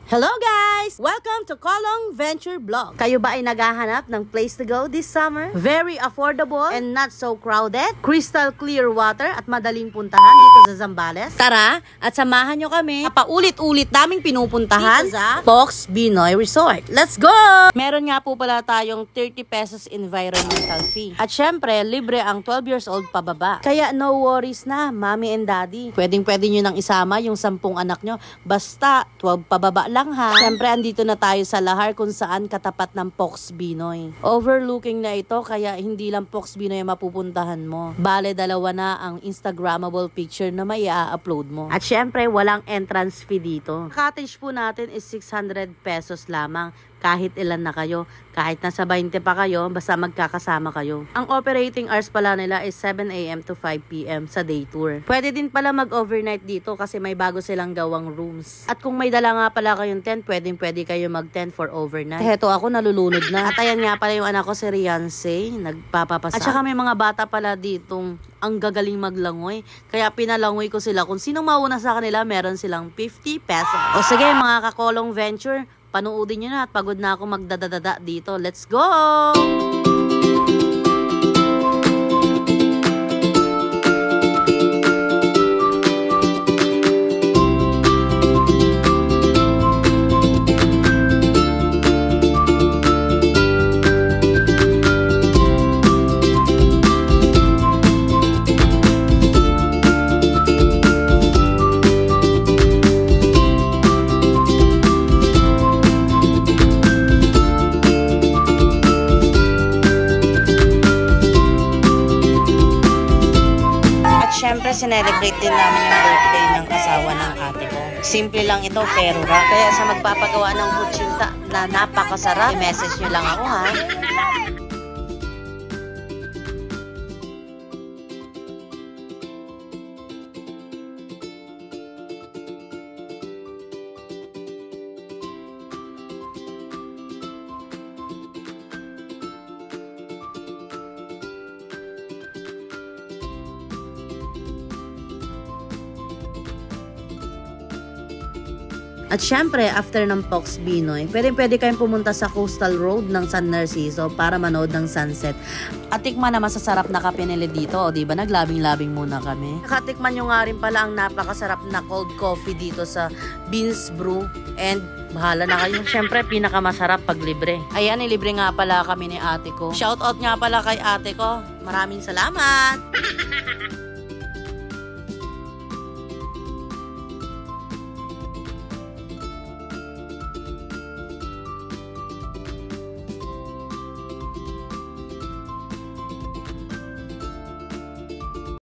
Hello guys! Welcome to Kolong Venture Vlog. Kayo ba ay naghahanap ng place to go this summer? Very affordable and not so crowded. Crystal clear water at madaling puntahan dito sa Zambales. Tara at samahan nyo kami sa paulit-ulit naming pinupuntahan dito sa Pox Binoy Resort. Let's go! Meron nga po pala tayong 30 pesos environmental fee. At syempre, libre ang 12 years old pababa. Kaya no worries na, mommy and daddy. Pwedeng-pwede nyo nang isama yung 10 anak nyo. Basta 12 pababa lang ha. Siyempre, andito na tayo sa Lahar kung saan katapat ng Pox Binoy. Overlooking na ito, kaya hindi lang Pox Binoy mapupuntahan mo. Bale, dalawa na ang Instagrammable picture na may i-upload mo. At syempre, walang entrance fee dito. Cottage po natin is 600 pesos lamang. Kahit ilan na kayo, kahit nasa 20 pa kayo, basta magkakasama kayo. Ang operating hours pala nila is 7 AM to 5 PM sa day tour. Pwede din pala mag-overnight dito kasi may bago silang gawang rooms. At kung may dala nga pala kayong tent, pwede kayo mag-tent for overnight. Heto ako, nalulunod na. At ayan nga pala yung anak ko si Rianse, nagpapapasa. At saka may mga bata pala ditong ang gagaling maglangoy. Kaya pinalangoy ko sila. Kung sinong mauna sa kanila, meron silang 50 pesos. O sige mga kakolong venture, panoodin nyo na at pagod na ako magdadadada dito. Let's go! Siyempre, sinelebrate din namin yung birthday ng asawa ng ate ko. Simple lang ito, pero kaya sa magpapagawa ng kutsinta na napakasarap, i-message nyo lang ako ha. At syempre, after ng Pox Binoy, pwede kayong pumunta sa Coastal Road ng San Narciso para manood ng sunset. At tikman na masasarap na kape nila dito. O diba, naglabing-labing muna kami. Nakatikman nyo nga rin pala ang napakasarap na cold coffee dito sa Beans Brew. And bahala na kayo. Syempre, pinakamasarap pag libre. Ayan, libre nga pala kami ni ate ko. Shoutout nga pala kay ate ko. Maraming salamat!